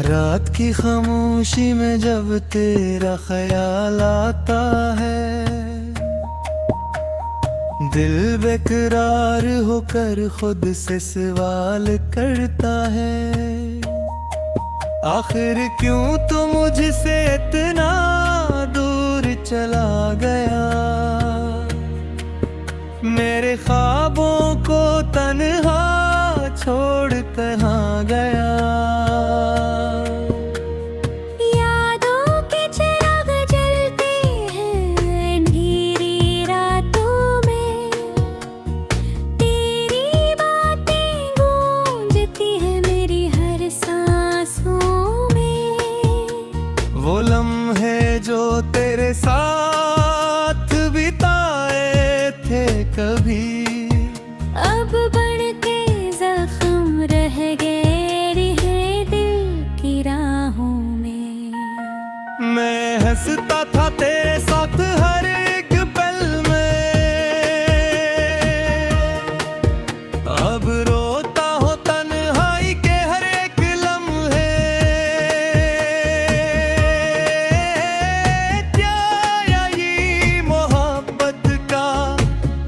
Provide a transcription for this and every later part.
रात की खामोशी में जब तेरा ख्याल आता है, दिल बेकरार होकर खुद से सवाल करता है, आखिर क्यों तू मुझसे इतना दूर चला गया, मेरे ख्वाबों को तन्हा छोड़ कहाँ गया। वो लम्हे जो तेरे साथ बिताए थे कभी, अब बढ़ के जख्म रह गए हैं दिल की राहों में। मैं हंसता था तेरे साथ हर एक पल में, अब रोता हो तन्हाई के हर एक लम्हे। क्या यही मोहब्बत का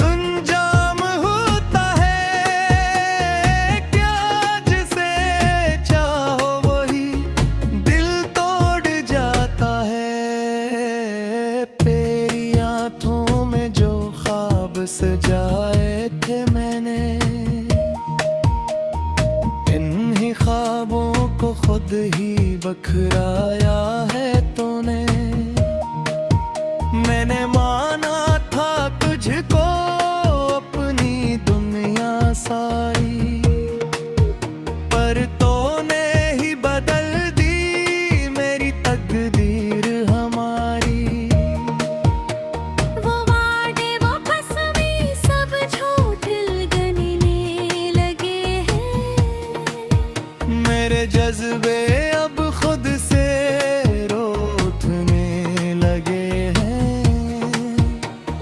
अंजाम होता है, क्या जिसे चाहो वही दिल तोड़ जाता है। तेरी आँखों में जो ख्वाब सजाए थे मैंने, इन्हीं ख्वाबों को खुद ही बखराया है तूने। मैंने माना था तुझको अपनी दुनिया सारी, पर तूने ही बदल दी मेरी तकदीर हमारी। वो वादे वो कसमें सब झूठ लगने लगे हैं, मेरे जज्बे अब खुद से रोकने लगे हैं।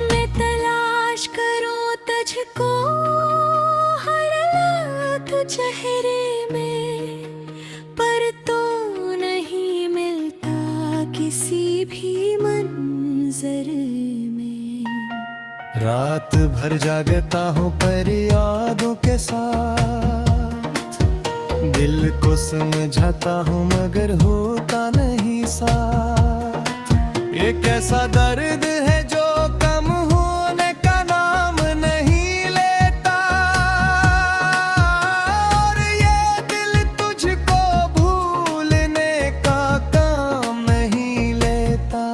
मैं तलाश करूं तुझको हर लाख चेहरे में, पर तो नहीं मिलता किसी भी मंजर में। रात भर जागता हूँ पर यादों के साथ, दिल को समझाता हूँ मगर होता नहीं साथ। ये कैसा दर्द है जो कम होने का नाम नहीं लेता, और ये दिल तुझको भूलने का काम नहीं लेता।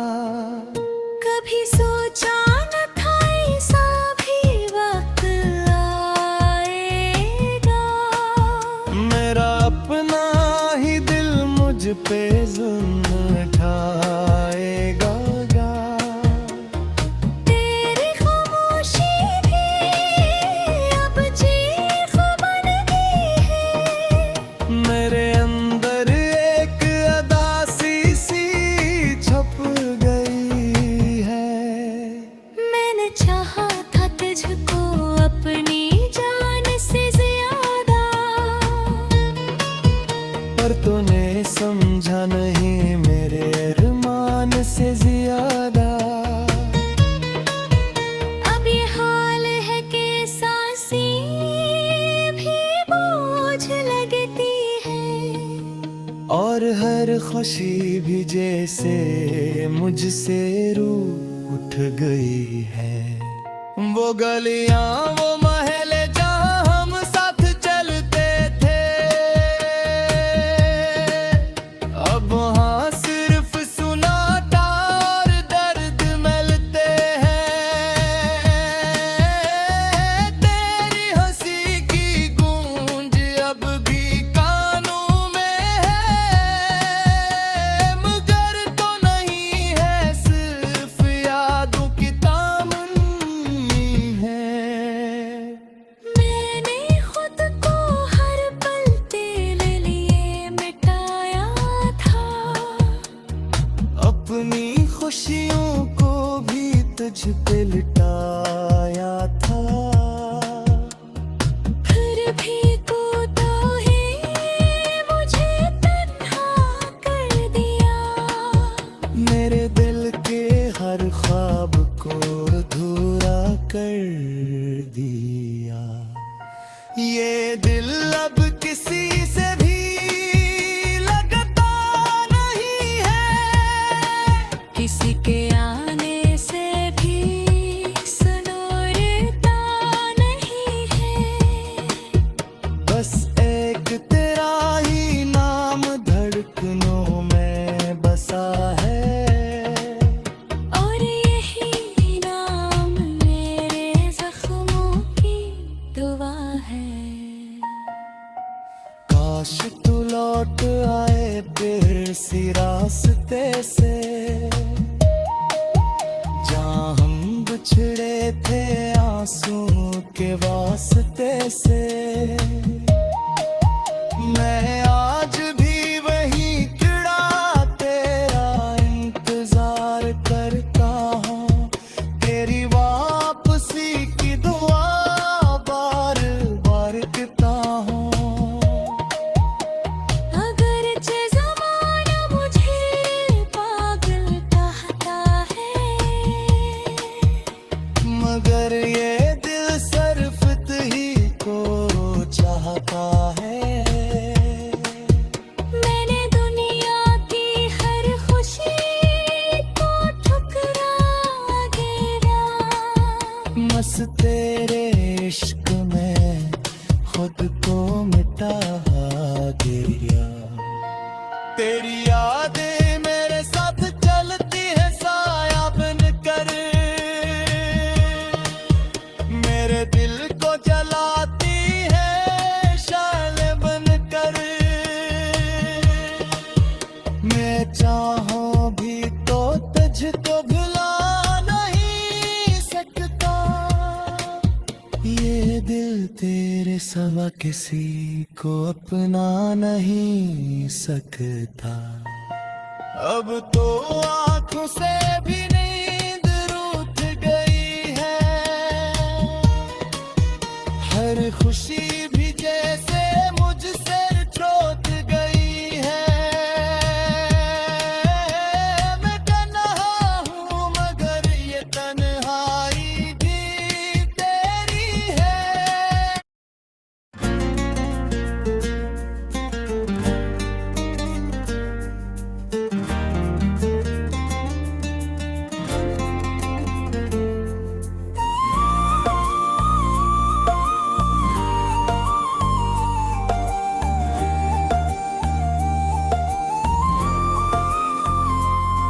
कभी सोचा न था ऐसा भी वक्त आएगा, मेरा अपना ही दिल मुझ पे जुल्म ढाएगा। तेरी खामोशी भी अब चीख बन गई है, मेरे अंदर एक अदासी सी छप गई है। मैंने चाहा था तुझको अपनी जान से ज्यादा, पर तूने समझा नहीं मेरे अरमान से ज्यादा। अब ये हाल है कि सांसें भी बोझ लगती है, और हर खुशी भी जैसे मुझसे रूठ उठ गई है। वो गलियां वो महल जहां हम साथ चलते थे, अब वहां सिर्फ सुनाटा और दर्द मिलते हैं। तेरी हंसी की गूंज अब भी कानों में है, मगर तो नहीं है सिर्फ यादों की तामन्नी है। गिरिया। ये दिल अब किसी से भी लगता नहीं है, किसी के आने से भी सुनूरता नहीं है। बस एक तेरा ही नाम धड़कनों में बसा है, और यही नाम मेरे जख्मों की दुआ है। काश तू लौट आए फिर सी रास्ते से, जहाँ हम बिछड़े थे आंसू के वास्ते से। मैं आज भी वही चिड़ा तेरा इंतजार करता हूँ, तेरी वापसी की दुआ बार बार करता हूँ। अगरचे ज़माना मुझे पागल कहता है, मगर ये दिल सरफत ही को चाहता है। मैंने दुनिया की हर खुशी को ठुकरा दिया। बस तेरे इश्क में खुद को मिटा गिरिया। तेरी यादें मेरे साथ चलती है साया बनकर, मेरे दिल को जलाती है शाले बनकर। मैं चाहूं भी तो तुझको भुला नहीं सकता, ये दिल तेरे सिवा किसी को अपना नहीं सकता। अब तो आंखों से भी नींद रूठ गई है, हर खुशी भी जैसे मुझसे छूट गई है। मैं तन्हा हूँ मगर ये तन्हाई भी तेरी है।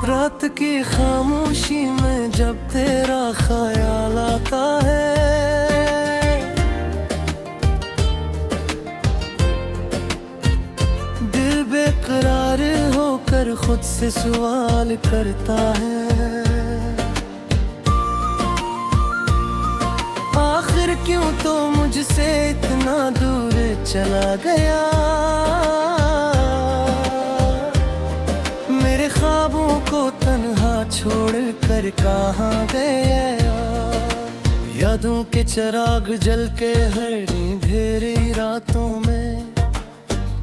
रात की खामोशी में जब तेरा ख्याल आता है, दिल बेकरार होकर खुद से सवाल करता है, आखिर क्यों तो मुझसे इतना दूर चला गया। मेरे ख्वाबों को तन्हा छोड़ कर कहाँ गया। यादों के चिराग जल के हर अंधेरी रातों में,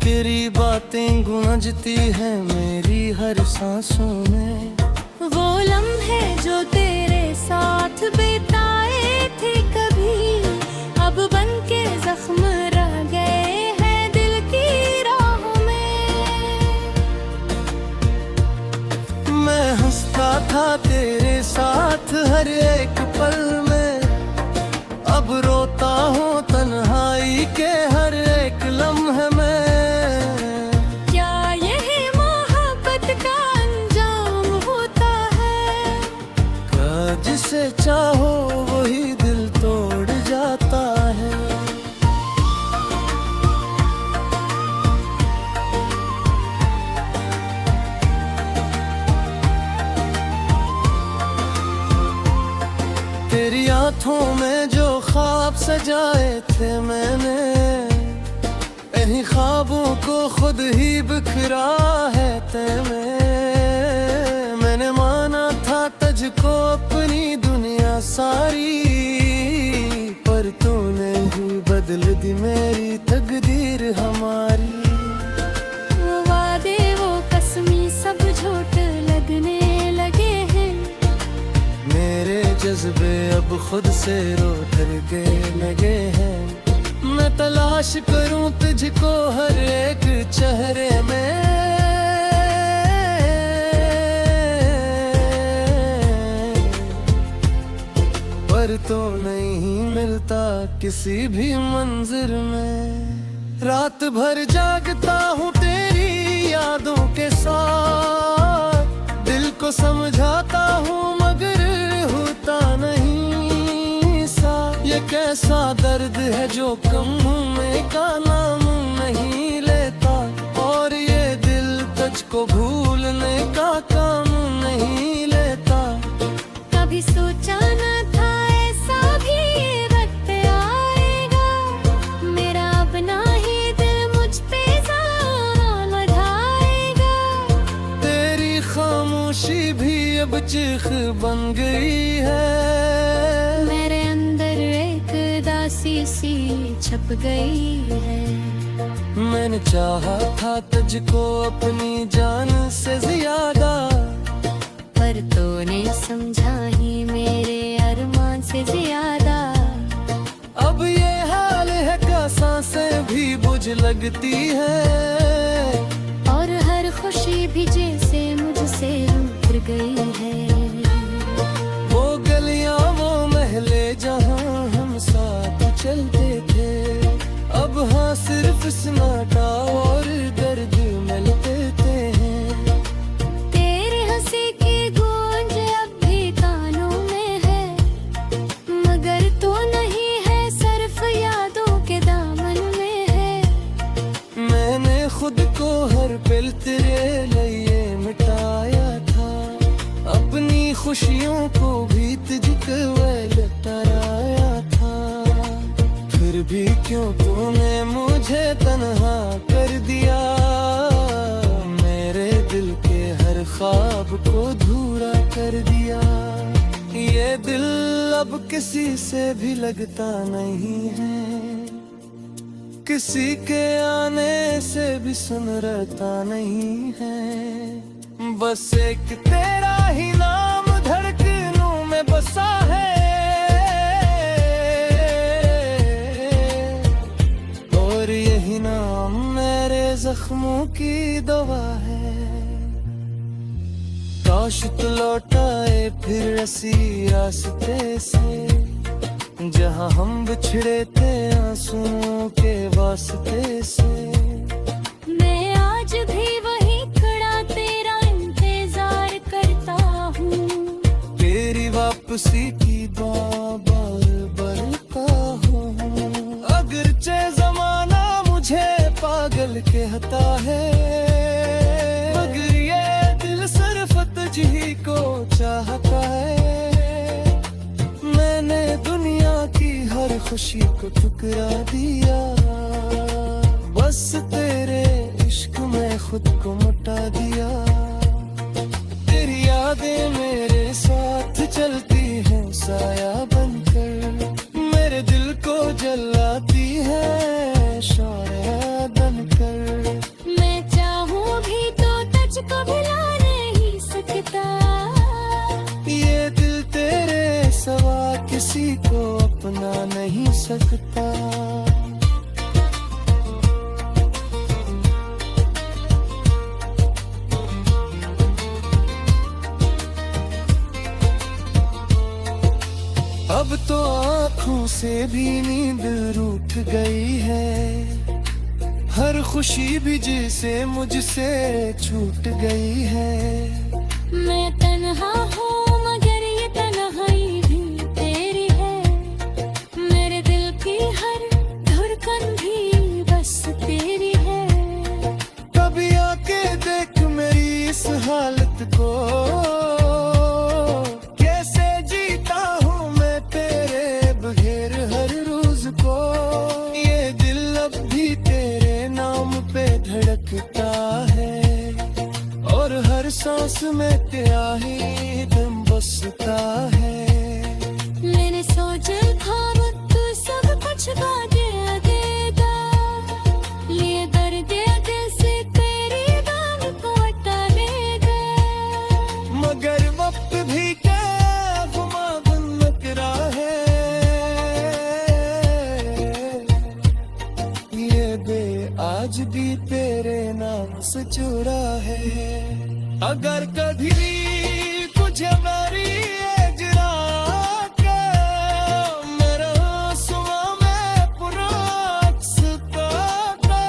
तेरी बातें गूंजती हैं मेरी हर सांसों में। वो लम्हे जो तेरे साथ बिताए थे कभी, अब बनके जख्म रह गए हैं दिल की राहों में। मैं हंसता था तेरे साथ हर एक पल में, अब रोता हूँ तन्हाई के हर एक लम्हे में। क्या यही मोहब्बत का अंजाम होता है, क्या जिसे चाहो वही दिल तोड़ जाता है। तेरी आंखों में जो ख्वाब सजाए थे मैंने, इन्हीं ख्वाबों को खुद ही बिखरा है तैने। मैंने माना था तुझको अपनी दुनिया सारी, पर तूने ही बदल दी मेरी तकदीर हमारी। वो वादे वो कसमी सब झूठ लगने लगे हैं, मेरे जज्बे अब खुद से रो धरके लगे हैं। मैं तलाश करूं तुझको हर एक चेहरे में, पर तो नहीं मिलता किसी भी मंजिर में। रात भर जागता हूँ तेरी यादों के साथ, दिल को समझाता हूँ मगर होता नहीं सा। ये कैसा दर्द है जो कम होने का नाम नहीं लेता, और ये दिल तुझको भूलने का काम नहीं लेता। कभी सोचा न था ऐसा भी वक्त आएगा, मेरा अपना ही दिल मुझ पे ज़ान बढ़ाएगा। तेरी खामोशी भी अब चीख बन गई है, मेरे अंदर एक दासी सी छप गई है। मैंने चाहा था तुझको अपनी जान से ज्यादा, पर तूने समझा ही मेरे अरमान से ज्यादा। अब ये हाल है का सांसें भी बुझ लगती है, और हर खुशी भी जैसे मुझसे उतर गई है। वो गलियां वो महले जहां हम साथ चलते थे, अब हाँ सिर्फ सन्नाटा और दर्द मिलते हैं। तेरी हंसी की गूंज अब भी कानों में है, मगर तू नहीं है सिर्फ यादों के दामन में है। मैंने खुद को हर पल तेरे लिए मिटाया था, अपनी खुशियों को भी तुझको लुटाया था। फिर भी क्यों तूने मुझे तन्हा कर दिया, मेरे दिल के हर ख्वाब को धूरा कर दिया। ये दिल अब किसी से भी लगता नहीं है, किसी के आने से भी सुनरता नहीं है। बस एक तेरा ही नाम धड़कनों में बसा है, और यही नाम मेरे जख्मों की दवा है। काश तू लौटाए फिर ऐसी रास्ते से, जहाँ हम बिछड़े थे आंसुओं के वास्ते से। मैं आज भी वही खड़ा तेरा इंतजार करता हूँ, तेरी वापसी की दुआ बार बरता हूँ। अगरचे जमाना मुझे पागल कहता है, मगर ये दिल सिर्फ तुझी को चाहता है। मैंने दुनिया की हर खुशी को ठुकरा दिया, बस तेरे इश्क में खुद को मिटा दिया। तेरी यादें मेरे साथ चलती हैं साया बनकर, मेरे दिल को जलाती है शौर्य बनकर। मैं चाहूँ भी तो तुझको भुला नहीं सकता, ये दिल तेरे सवा किसी को अपना नहीं सकता। अब तो आँखों से भी नींद रूठ गई है, हर खुशी भी जैसे मुझसे छूट गई है। मैं तन्हा हूँ मगर ये तन्हाई भी तेरी है, मेरे दिल की हर धड़कन भी बस तेरी है। कभी आके देख मेरी इस हालत को, कैसे जीता हूँ मैं तेरे बगैर हर रोज को। ये दिल अब भी तेरे नाम पे धड़कता है, और हर सांस में तेरा ही दम बसता है। मैंने सोचा था वो तू सब कुछ बाद देगा, लिए दर्द दिल से तेरी बात को हटा देगा। मगर वक्त भी क्या गुमा बन आज भी तेरे नाम से चुरा है। अगर कभी तुझे मेरी एजरा के मेरा आंसुआ में पुराक्स ताके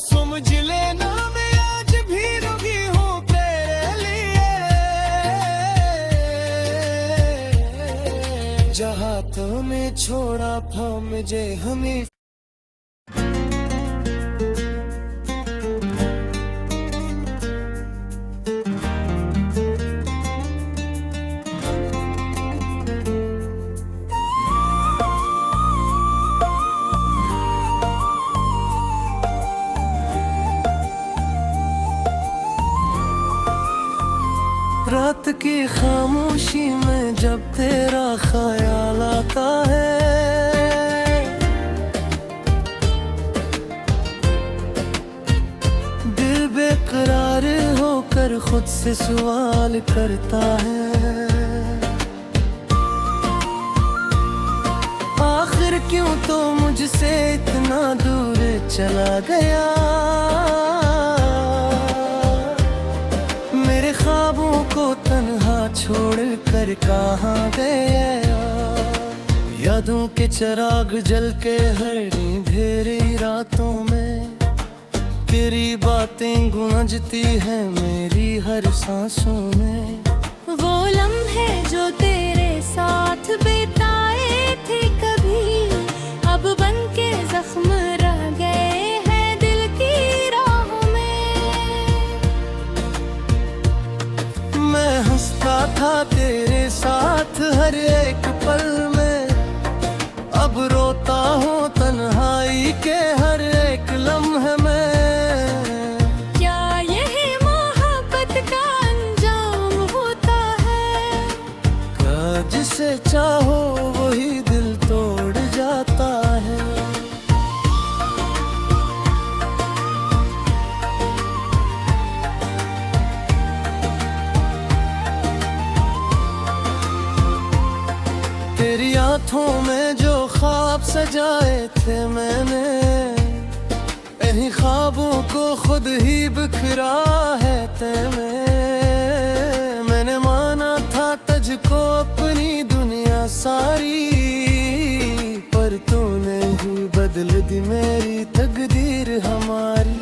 समझ लेना मैं आज भी रुकी हूँ तेरे लिए। जहाँ तूने छोड़ा था मुझे हमें रात की खामोशी में जब तेरा ख्याल आता है, दिल बेकरार होकर खुद से सवाल करता है, आखिर क्यों तो मुझसे इतना दूर चला गया। मेरे ख्वाबों को तन्हा छोड़ कर कहाँ गया। यादों के चिराग जल के हरी अंधेरी रातों में तेरी बातें गूंजती हैं मेरी हर सांसों में। वो लम्हे जो तेरे साथ बिताए थे कभी अब बनके जख्म रह गए हैं दिल की राहों में। मैं हंसता था तेरे साथ हर एक पल में, अब रोता हूँ तन्हाई के हर एक लम्हे में। क्या यही मोहब्बत का अंजाम होता है? क्या जिसे चाहो वही दिल तोड़ जाता है। तेरी आँखों में जो ख्वाब सजाए थे मैंने, इन्हीं ख्वाबों को खुद ही बिखरा है तेने। मैंने माना था तुझको अपनी दुनिया सारी, पर तूने ही बदल दी मेरी तकदीर हमारी।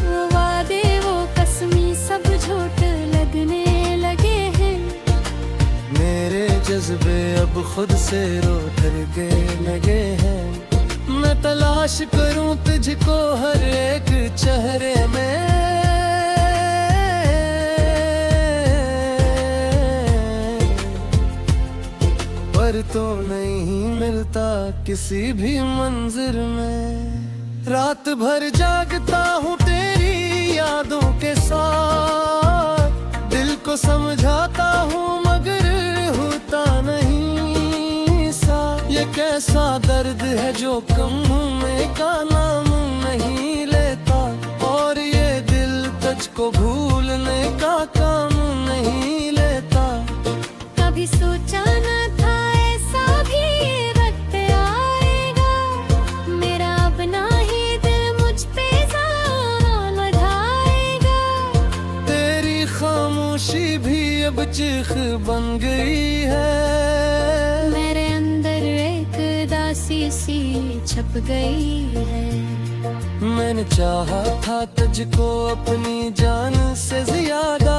वो वादे वो कसमी सब झूठ लगने लगे हैं। मेरे जज्बे अब खुद से रो के लगे हैं। मैं तलाश करूं तुझको हर एक चेहरे में, पर तो नहीं मिलता किसी भी मंजिर में। रात भर जागता हूँ तेरी यादों के साथ, दिल को समझाता हूँ मगर होता नहीं सा। ये कैसा दर्द है जो कम होने का नाम नहीं लेता, और ये दिल तुझको भूलने का काम नहीं लेता। कभी सोचा न था ऐसा भी वक्त आएगा, मेरा अपना ही दिल मुझ पे ज़ान लड़ाएगा। तेरी खामोशी भी अब चीख बन गई है। मेरे अंदर एक दासी सी छप गई है। मैंने चाहा था तुझको अपनी जान से ज्यादा,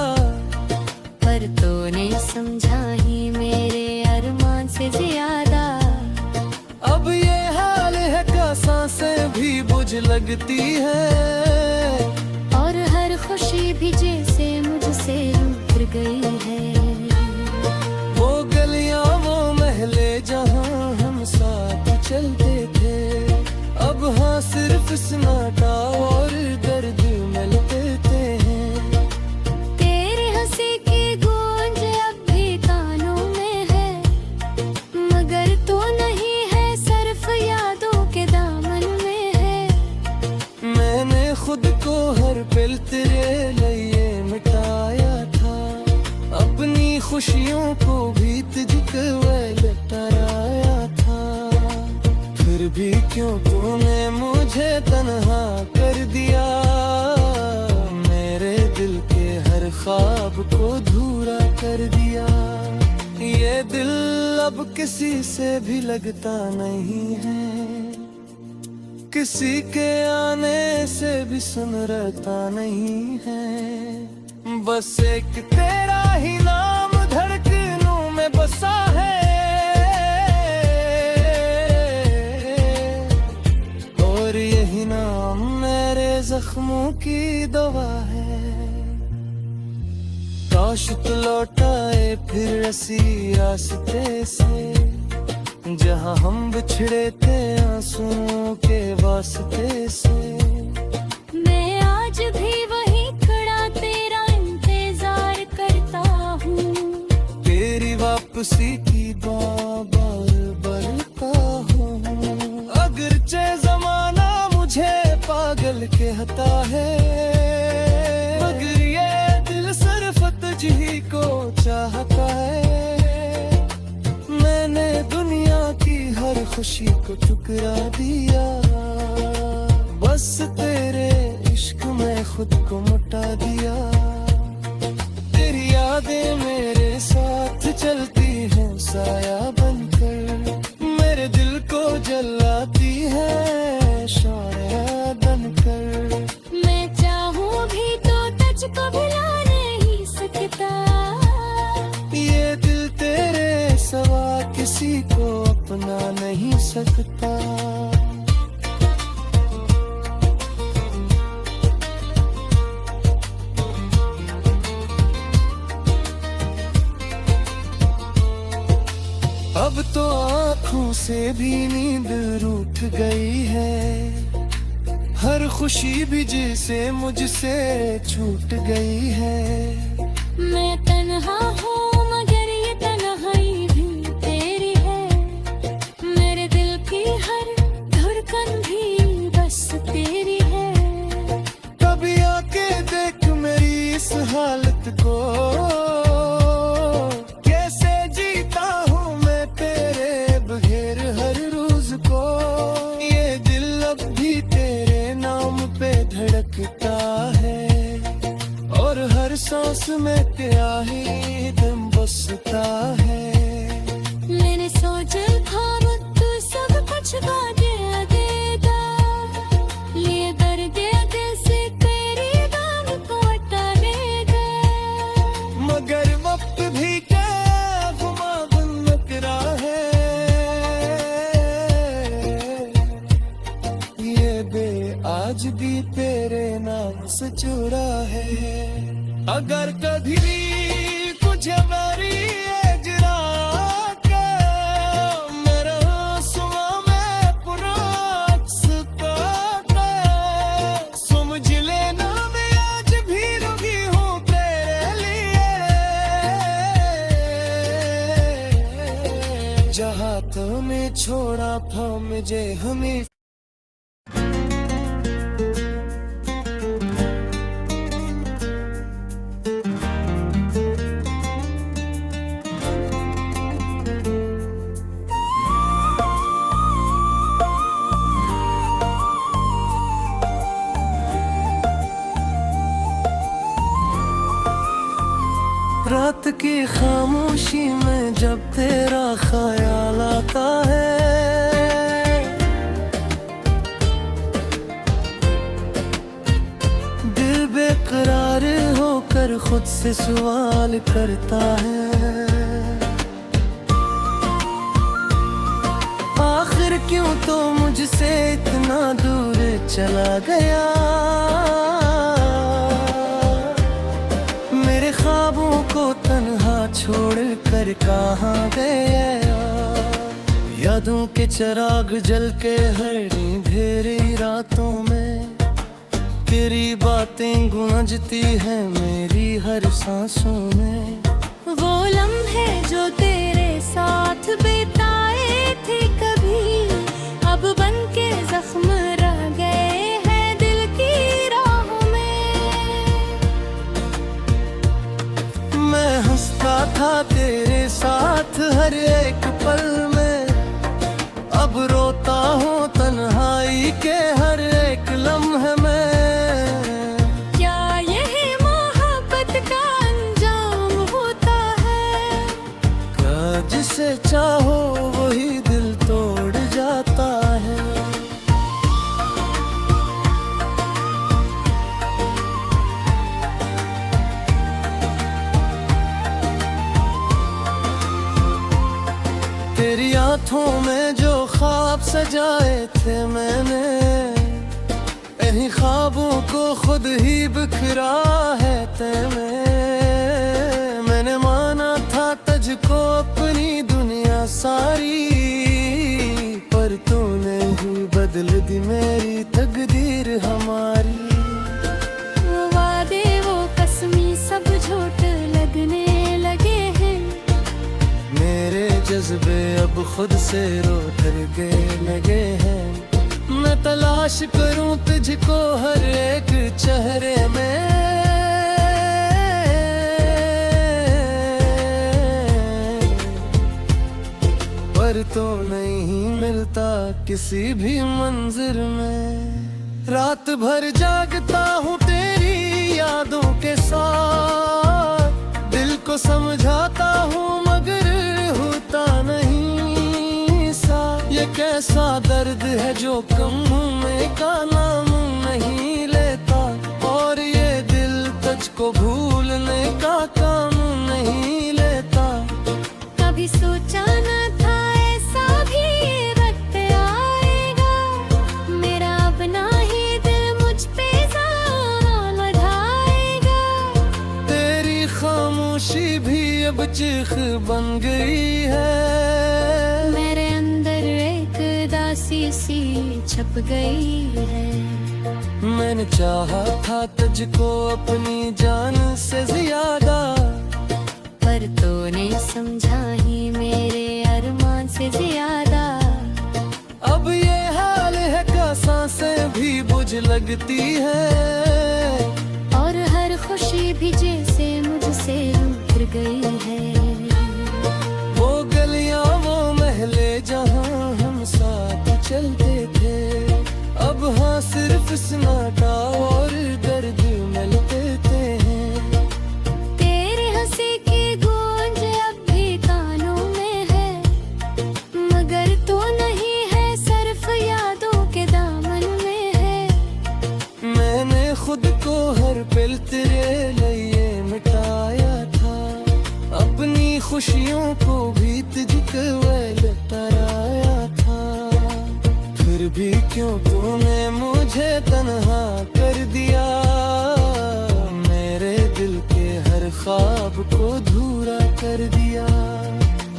पर तूने समझा ही मेरे अरमान से ज्यादा। अब ये हाल है का सांसें भी बुझ लगती है, और हर खुशी भी जैसे मुझसे उतर गई है। वो गलियां वो महले जहां हम साथ चलते थे, अब हाँ सिर्फ सन्नाटा और दर्द मिलते हैं। तेरी हंसी की गूंज अब भी कानों में है, मगर तू नहीं है सिर्फ यादों के दामन में है। मैंने खुद को हर पल तेरे लिए मिटाया था, अपनी खुशियों को भी तुझको लटाया था। फिर भी क्यों तूने मुझे तन्हा कर दिया, मेरे दिल के हर ख्वाब को धूरा कर दिया। ये दिल अब किसी से भी लगता नहीं है, किसी के आने से भी सुनरता नहीं है। बस एक तेरा ही नाम धड़कनों में बसा है, और यही नाम मेरे जख्मों की दवा है। काश तू लौटाए फिर ऐसी रास्ते से, जहाँ हम बिछड़े थे आंसुओं के वास्ते से। मैं आज भी वही खड़ा तेरा इंतजार करता हूँ, तेरी वापसी की दुआ बार बरता हूँ। अगरचे जमाना मुझे पागल कहता है, मगर ये दिल सिर्फ तुझी को चाहता है। मैंने दुनिया की हर खुशी को ठुकरा दिया, बस तेरे इश्क में खुद को मिटा दिया। तेरी यादें मेरे साथ चलती हैं साया बनकर, मेरे दिल को जलाती है शौर्य बनकर। मैं चाहूँ भी तो तुझको भुला नहीं सकता, ये दिल तेरे सवा किसी को अपना नहीं सकता। अब तो आँखों से भी नींद रूठ गई है, हर खुशी भी जैसे मुझसे छूट गई है। मैं तन्हा हूँ मगर ये तन्हाई भी तेरी है, मेरे दिल की हर धड़कन भी बस तेरी है। कभी आके देख मेरी इस हालत को, कैसे जीता हूँ मैं तेरे बगैर हर रोज को। ये दिल अब भी तेरे नाम पे धड़कता है, और हर सांस में तेरा ही दम बसता है। मैंने सोचा था वो तू सब कुछ वादे देगा, ये दर्द दिल से तेरी दाम को हटा देगा। मगर वक्त भी क्या गुमा बनकरा है, ये बे आज भी तेरे नाम से जुड़ा है। अगर कभी भी कुछ मेरी एजरा के मेरा आंसुओं में पुराना समझ लेना, मैं आज भी रुकी हूँ तेरे लिए। जहाँ तूने छोड़ा था मुझे हमें, रात की खामोशी में जब तेरा ख्याल आता है, दिल बेकरार होकर खुद से सवाल करता है, आखिर क्यों तो मुझसे इतना दूर चला गया। मेरे ख्वाबों को तन्हा छोड़ कर कहाँ गया, यादों के चिराग जल के हर अंधेरी रातों में, तेरी बातें गूंजती हैं मेरी हर सांसों में। वो लम्हे जो तेरे साथ बिताए थे कभी, अब बनके जख्म रह गए हैं दिल की राहों में। मैं हंसता था तेरे साथ हर एक पल में, अब रोता हूँ सजाए थे मैंने, यही ख्वाबों को खुद ही बिखरा है तैने। मैंने माना था तुझको अपनी दुनिया सारी, पर तूने ही बदल दी मेरी तकदीर हमारी। वो वादे वो कसमी सब झूठ लगने लगे हैं, मेरे जज्बे अब खुद से रो डरने लगे हैं। मैं तलाश करूं तुझको हर एक चेहरे में, पर तो नहीं मिलता किसी भी मंजिर में। रात भर जागता हूँ तेरी यादों के साथ, दिल को समझाता हूँ मगर होता नहीं सा। ये कैसा दर्द है जो कम होने का नाम नहीं लेता, और ये दिल तुझको भूलने का काम नहीं लेता। कभी सोचा न था ऐसा भी वक्त आएगा, मेरा अपना ही दिल मुझ पे ज़ान बढ़ाएगा। तेरी खामोशी भी अब चीख बन गई है, मेरे अंदर एक दासी सी छप गई है। मैंने चाहा था तुझको अपनी जान से ज्यादा, पर तूने समझा ही मेरे अरमान से ज्यादा। अब ये हाल है का सांसें भी बुझ लगती है, और हर खुशी भी जैसे मुझसे उतर गई है। वो गलियां वो महले जहां हम साथ चलते थे, अब हाँ सिर्फ सन्नाटा और दर्द मिलते हैं। तेरी हंसी की गूंज अब भी कानों में है, मगर तू नहीं है सिर्फ यादों के दामन में है। मैंने खुद को हर पल तेरे लिए मिटाया था, अपनी खुशियों को भी तुझको लौटाया था। फिर भी क्यों तूने मुझे तन्हा कर दिया, मेरे दिल के हर ख्वाब को धूरा कर दिया।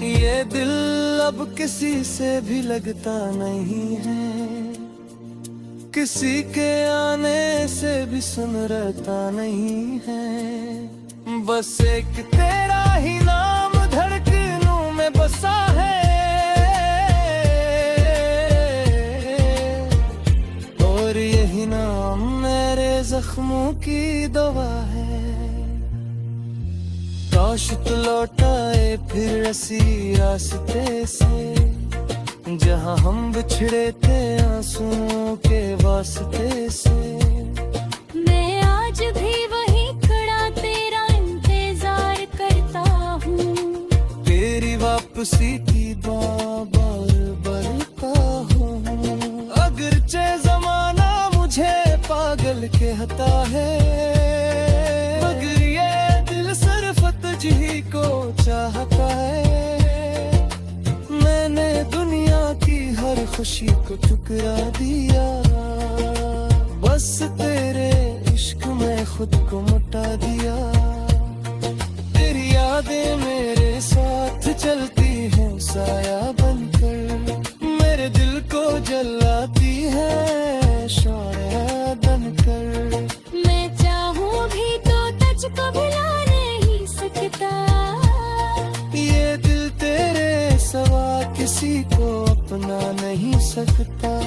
ये दिल अब किसी से भी लगता नहीं है, किसी के आने से भी सुनरता नहीं है। बस एक तेरा ही नाम धड़कनों में बसा है, और यही नाम मेरे जख्मों की दवा है। काश तू लौटाए फिर ऐसी रास्ते से, जहाँ हम बिछड़े थे आंसुओं के वास्ते से। मैं आज भी वही खड़ा तेरा इंतजार करता हूँ, तेरी वापसी की दुआ बार बरता हूँ। अगरचे जमाना मुझे पागल कहता है, मगर ये दिल सिर्फ तुझी को चाहता है। मैंने दुनिया की हर खुशी को ठुकरा दिया, बस तेरे इश्क में खुद को मिटा दिया। तेरी यादें मेरे साथ चलती हैं साया बनकर, मेरे दिल को जलाती है शौर्य बनकर। मैं चाहूँ भी तो तुझको भुला नहीं सकता, ये दिल तेरे सवा किसी को अपना नहीं सकता।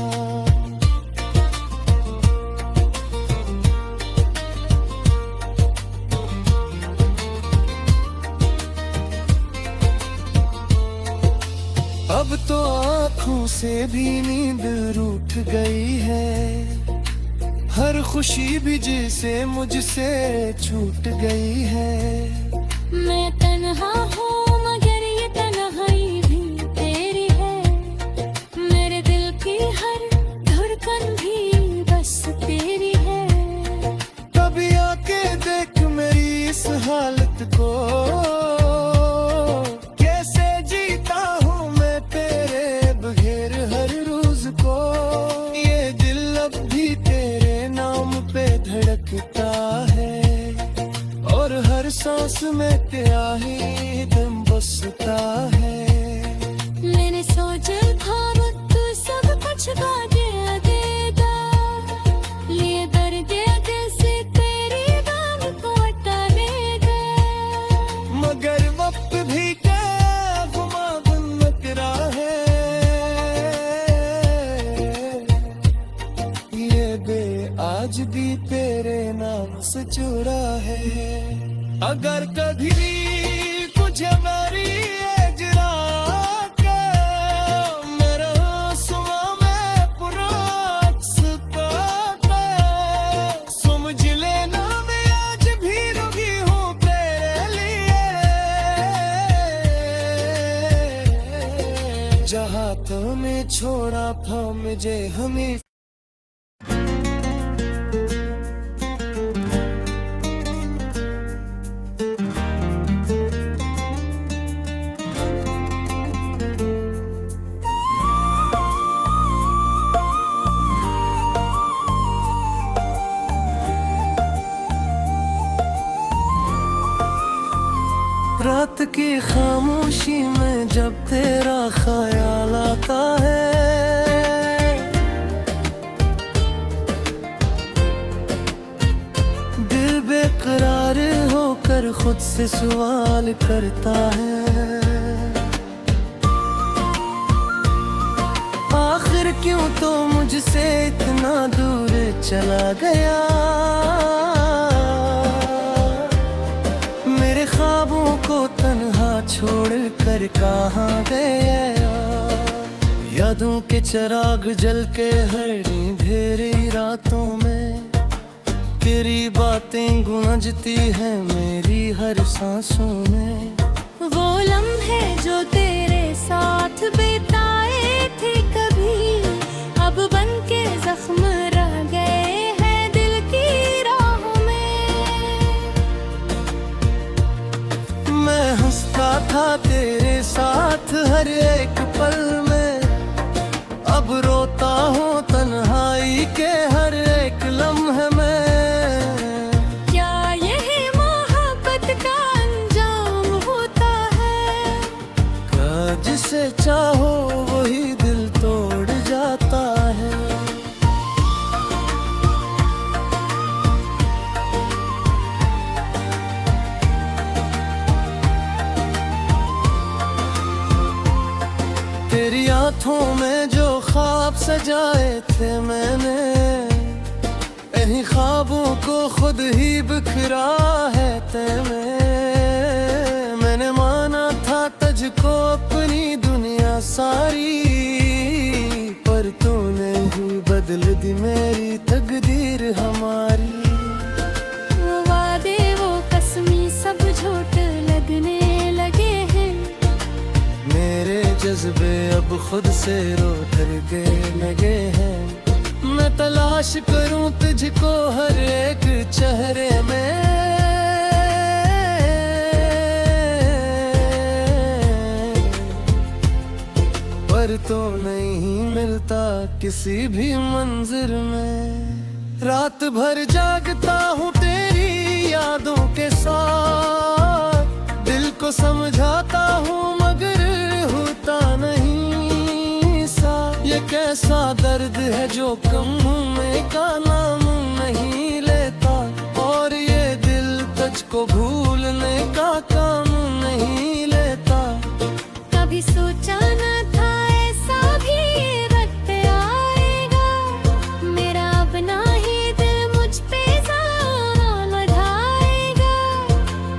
अब तो आँखों से भी नींद रूठ गई है, हर खुशी भी जैसे मुझसे छूट गई है। मैं तन्हा हूँ मगर ये तन्हाई भी तेरी है, मेरे दिल की हर धड़कन भी बस तेरी है। कभी आके देख मेरी इस हालत को, कैसे जीता हूँ मैं तेरे बगैर हर रोज में क्या ही दम बसता है। मैंने सोचा था वो तू सब कुछ बाजे देगा, लिए दर्द दिल से तेरी दाम को हटा देगा। मगर वक्त भी गुमा बनकरा है, ये बे आज भी तेरे नाम से जुड़ा है। अगर कभी मुझे मेरी एजरा के मेरा सुमा में पुराना समझ लेना, मैं आज भी रुकी हूँ तेरे लिए। जहाँ तूने छोड़ा था मुझे हमें रात की खामोशी में जब तेरा ख्याल आता है, दिल बेकरार होकर खुद से सवाल करता है। आखिर क्यों तो मुझसे इतना दूर चला गया, मेरे ख्वाबों को तन्हा छोड़ कर कहाँ गया। यादों के चिराग जल के हर अंधेरी रातों में तेरी बातें गूंजती हैं मेरी हर सांसों में। वो लम्हे जो तेरे साथ बिताए थे कभी, अब बन के जख्म रह गए हैं दिल की राहों में। मैं हंसता था तेरे साथ हर एक पल में, अब रोता हूँ तन्हाई के हर एक लम्हे में। क्या यही मोहब्बत का अंजाम होता है, क्या जिसे चाहो वही दिल तोड़ जाता है। तेरी आँखों में जो ख्वाब सजाए थे मैंने, इन्हीं ख्वाबों को खुद ही बिखरा है तेने। मैंने माना था तुझको अपनी दुनिया सारी, पर तूने ही बदल दी मेरी तकदीर हमारी। वो वादे वो कसमी सब झूठ लगने लगे हैं, मेरे जज्बे अब खुद से रो के लगे हैं। मैं तलाश करूं तुझको हर एक चेहरे में, पर तो नहीं मिलता किसी भी मंजिर में। रात भर जागता हूँ तेरी यादों के साथ, दिल को समझाता हूँ मगर होता नहीं सा। ये कैसा दर्द है जो कम होने का नाम नहीं लेता, और ये दिल तुझको भूलने का काम नहीं लेता। कभी सोचा न था ऐसा भी वक्त आएगा, मेरा अपना ही दिल मुझ पे ज़ान बढ़ाएगा।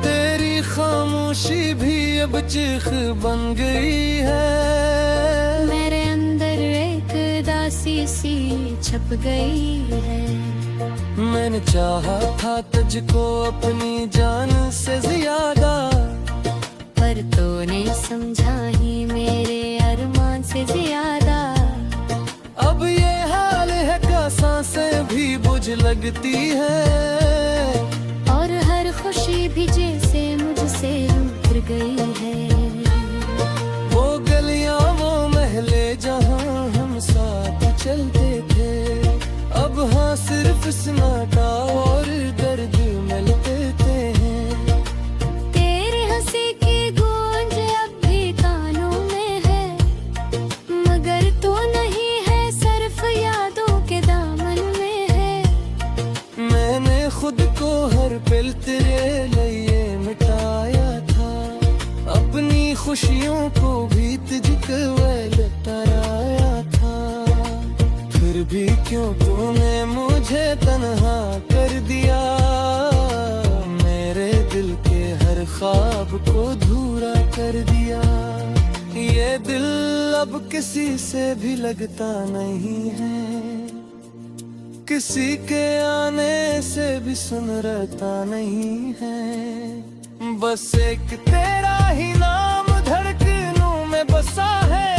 तेरी खामोशी भी अब चीख बन गई है, मेरे अंदर एक दासी सी छप गई है। मैंने चाहा था तुझको अपनी जान से ज्यादा, पर तूने समझा ही मेरे अरमान से ज्यादा। अब ये हाल है का सांसें भी बुझ लगती है, और हर खुशी भी जैसे मुझसे उतर गई है। वो गलियां वो महले जहां हम साथ चलते थे, अब हाँ सिर्फ सन्नाटा और दर्द मिलते हैं। तेरे लिए मिटाया था, अपनी खुशियों को भी तुझको लुटाया था। फिर भी क्यों तूने मुझे तन्हा कर दिया, मेरे दिल के हर ख्वाब को अधूरा कर दिया। ये दिल अब किसी से भी लगता नहीं है, किसी के आने से भी सुनरता नहीं है। बस एक तेरा ही नाम धड़कनों में बसा है,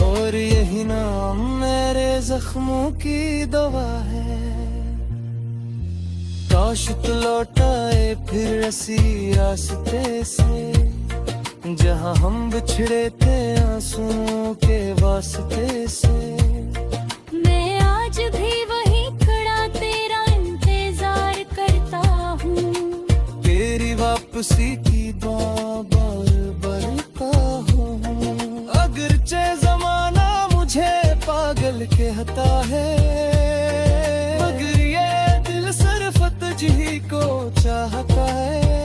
और यही नाम मेरे जख्मों की दवा है। काश तू लौटाए फिर ऐसी रास्ते से, जहाँ हम बिछड़े थे आंसुओं के वास्ते से। मैं आज भी वहीं खड़ा तेरा इंतजार करता हूँ, तेरी वापसी की दुआ बार बरता हूँ। अगरचे जमाना मुझे पागल कहता है, मगर ये दिल सिर्फ तुझी को चाहता है।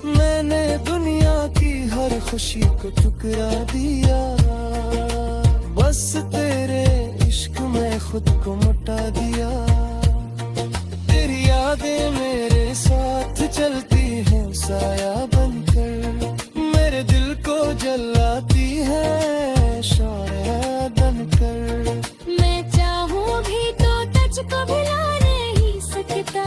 मैंने दुनिया की हर खुशी को ठुकरा दिया, बस तेरे इश्क में खुद को मिटा दिया। तेरी यादें मेरे साथ चलती हैं साया बनकर, मेरे दिल को जलाती है शौर्य बनकर। मैं चाहूँ भी तो तुझको भुला नहीं सकता,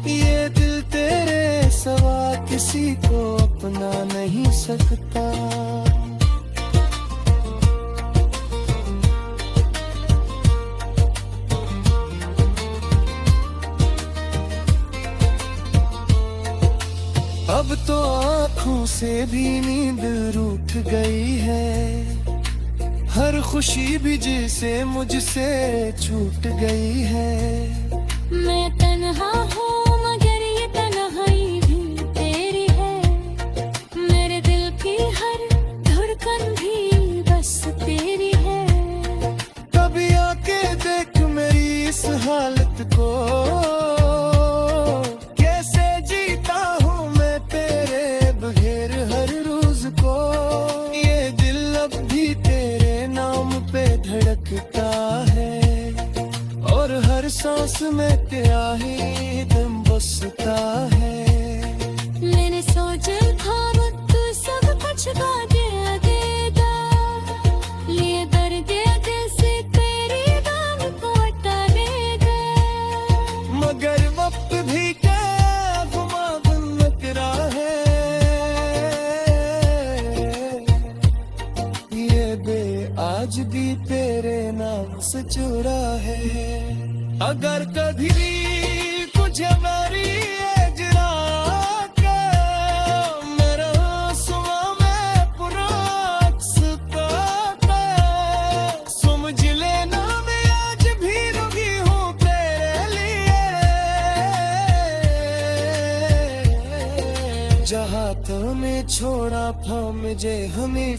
ये दिल तेरे सवा किसी को अपना नहीं सकता। अब तो आँखों से भी नींद रूठ गई है, हर खुशी भी जैसे मुझसे छूट गई है। मैं तन्हा हूँ मगर ये तन्हाई भी तेरी है, मेरे दिल की हर धड़कन भी बस तेरी है। कभी आके देख मेरी इस हालत को, कैसे जीता हूँ मैं तेरे बगैर हर रोज को। ये दिल अब भी तेरे नाम पे धड़कता है, और हर सांस में तेरा ही दम बसता है। मैंने सोचा था वो तू सब कुछ दे देगा, लिए दर्द दिल से तेरी गम को हटा देगा। मगर वक्त भी क्या गुमा बन तेरा है, ये बे आज भी तेरे नाम से चुरा है। अगर कभी भी कुछ मेरी एजरा के, मेरा आंसुआ में पूरा अक्सता है। समझ लेना मैं आज भी रुकी हूँ तेरे लिए, जहाँ तूने छोड़ा था मुझे हमें